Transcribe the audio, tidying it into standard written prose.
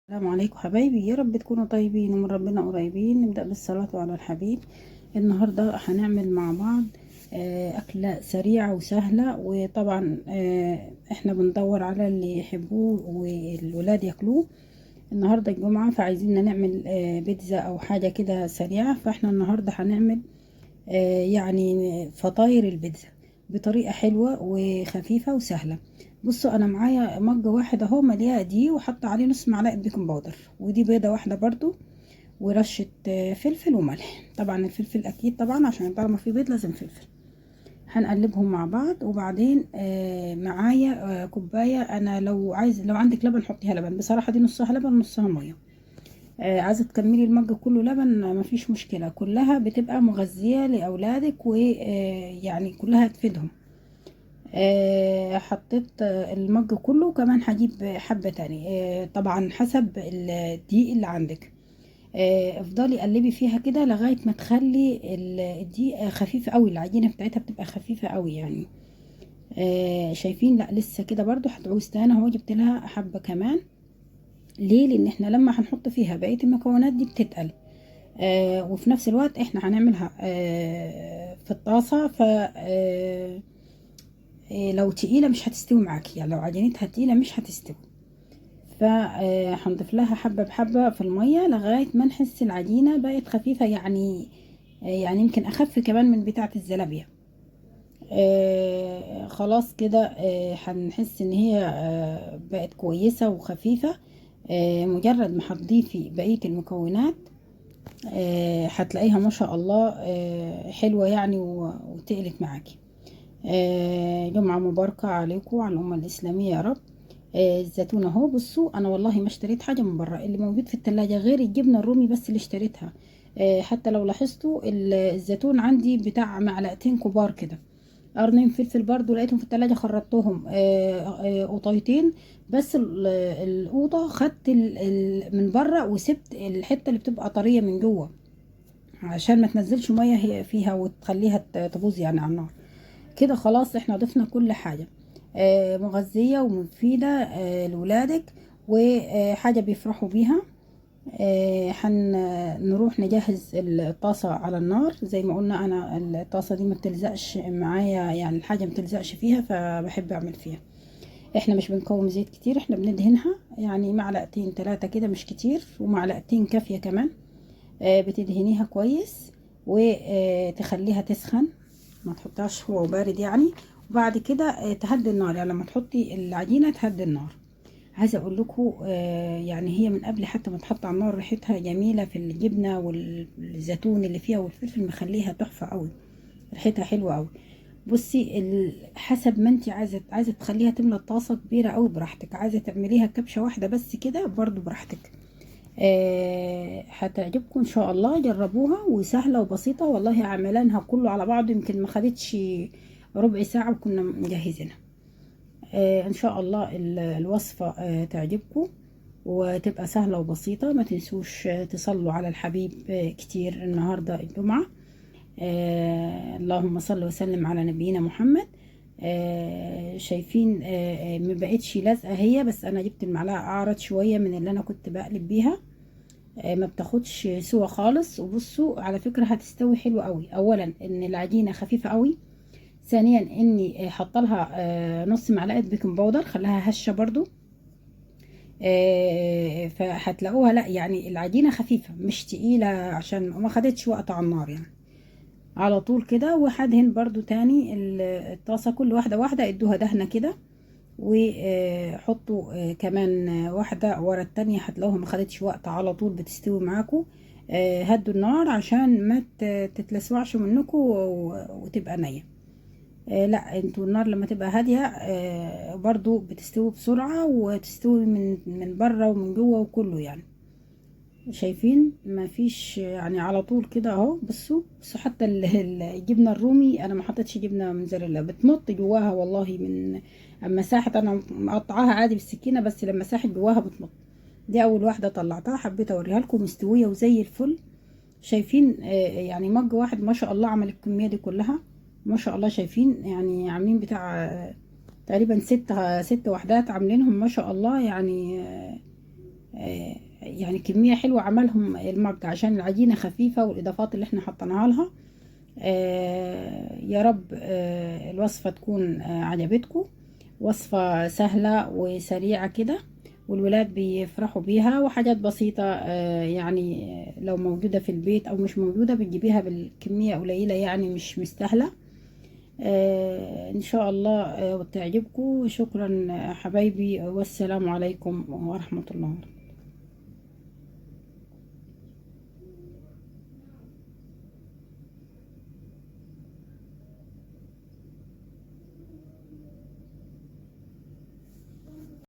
السلام عليكم حبايبي، يا رب تكونوا طيبين ومن ربنا قريبين. نبدأ بالصلاة على الحبيب. النهاردة هنعمل مع بعض أكلة سريعة وسهلة، وطبعا احنا بندور على اللي يحبوه والولاد ياكلوه. النهاردة الجمعة، فعايزين نعمل بيتزا أو حاجة كده سريعة. فاحنا النهاردة هنعمل يعني فطاير البيتزا بطريقة حلوة وخفيفة وسهلة. بصوا، انا معايا مج واحد اهو مليها دي، وحط عليه نص معلقة بيكنج باودر، ودي بيضة واحدة برضو، ورشة فلفل وملح. طبعا الفلفل اكيد طبعا، عشان طالما في بيض لازم فلفل. هنقلبهم مع بعض، وبعدين معايا كوباية. انا لو عندك لبن حطيها لبن، بصراحة دي نصها لبن نصها مية. عايزه تكملي المج كله لبن مفيش مشكله، كلها بتبقى مغذيه لاولادك، ويعني كلها تفيدهم. حطيت المج كله، وكمان هجيب حبه تاني طبعا حسب الدقيق اللي عندك. افضلي قلبي فيها كده لغايه ما تخلي الدقيق خفيف قوي، العجينه بتاعتها بتبقى خفيفه قوي يعني. شايفين؟ لا لسه كده برضو هتعوز تاني اهو، جبت لها حبه كمان. ليه؟ لان احنا لما هنحط فيها بقيه المكونات دي بتتقل. وفي نفس الوقت احنا هنعملها في الطاسة. ف لو تقيلة مش هتستوي معاكي، يعني لو عجينتها تقيلة مش هتستوي. فهنضيف لها حبة بحبة في المية لغاية ما نحس العجينة بقت خفيفة، يعني يعني يمكن أخف كمان من بتاعة الزلابية. خلاص كده هنحس ان هي بقت كويسة وخفيفة. مجرد ما هتضيفي بقية المكونات هتلاقيها ما شاء الله حلوة يعني وتقلت معاكي. جمعة مباركة عليكم وعلى الأمة الإسلامية يا رب. الزيتون اهو. بصوا، انا والله ما اشتريت حاجة من بره، اللي موجود في التلاجة غير الجبنة الرومي بس اللي اشتريتها. حتى لو لاحظتوا الزيتون عندي بتاع معلقتين كبار كده. قرنين فلفل برضو لقيتهم في التلاجة، خرطتهم قطيتين. بس القوطة خدت من بره، وسبت الحتة اللي بتبقى طرية من جوه، عشان ما تنزلش ميه هي فيها وتخليها تبوظ يعني على النار. كده خلاص احنا ضفنا كل حاجة مغذية ومفيدة لولادك، وحاجة بيفرحوا بيها. هنروح نجهز الطاسة على النار. زي ما قلنا، انا الطاسة دي ما بتلزقش معايا، يعني الحاجة ما بتلزقش فيها، فبحب اعمل فيها. احنا مش بنقوم زيت كتير، احنا بندهنها يعني معلقتين ثلاثة كده مش كتير، ومعلقتين كافية كمان. بتدهنيها كويس وتخليها تسخن، ما تحطهاش هو بارد يعني. وبعد كده تهدي النار، يعني لما تحطي العجينة تهدي النار. عايزه اقول لكم يعني هي من قبل حتى ما تحط على النار ريحتها جميله في الجبنه والزيتون اللي فيها والفلفل، مخليها تحفه قوي، ريحتها حلوه قوي. بصي، حسب ما انت عايزه تخليها تملى الطاسه كبيره قوي براحتك، عايزه تعمليها كبشه واحده بس كده برضو براحتك. هتعجبكم ان شاء الله، جربوها وسهله وبسيطه والله. عملانها كله على بعضه يمكن ما خدتش ربع ساعه وكنا مجهزينها. ان شاء الله الوصفه تعجبكم وتبقى سهله وبسيطه. ما تنسوش تصلوا على الحبيب كتير النهارده الجمعه. اللهم صل وسلم على نبينا محمد. شايفين؟ ما بقتش لازقه هي، بس انا جبت المعلقه اعرض شويه من اللي انا كنت بقلب بيها. ما بتاخدش سوا خالص. وبصوا على فكرة هتستوي حلو قوي. اولا ان العجينة خفيفة قوي، ثانيا اني حاطه لها نص معلقة بيكنج باودر خلاها هشة برضو. فهتلاقوها لا يعني العجينة خفيفة مش تقيلة، عشان ما خدتش وقت على النار يعني، على طول كده. وهدهن برضو تاني الطاسة كل واحدة واحدة، ادوها دهنة كده، وحطوا كمان واحدة ورا التانية، هتلاقوها ما خدتش وقت، على طول بتستوي معاكم. هدوا النار عشان ما تتلسوعش منكم وتبقى نية. لا، انتوا النار لما تبقى هادية برضو بتستوي بسرعة، وتستوي من بره ومن جوه وكله يعني. شايفين؟ ما فيش يعني، على طول كده اهو. بصوا حتى الجبنه الرومي انا ما حطيتش جبنه موتزاريلا، بتمط جواها والله. من اما ساحت انا مقطعاها عادي بالسكينه، بس لما ساحت جواها بتمط. دي اول واحده طلعتها، حبيت اوريها لكم مستويه وزي الفل. شايفين؟ يعني مج واحد ما شاء الله عمل الكميه دي كلها، ما شاء الله. شايفين؟ يعني عاملين بتاع تقريبا ست وحدات عاملينهم ما شاء الله يعني. يعني كمية حلوة عملهم المج عشان العجينة خفيفة والإضافات اللي احنا حطيناها لها. يا رب الوصفة تكون عجبتكم. وصفة سهلة وسريعة كده، والولاد بيفرحوا بيها، وحاجات بسيطة يعني لو موجودة في البيت أو مش موجودة بتجيبيها بالكمية قليلة، يعني مش مستاهلة. إن شاء الله وتعجبكم. شكرا حبايبي، والسلام عليكم ورحمة الله.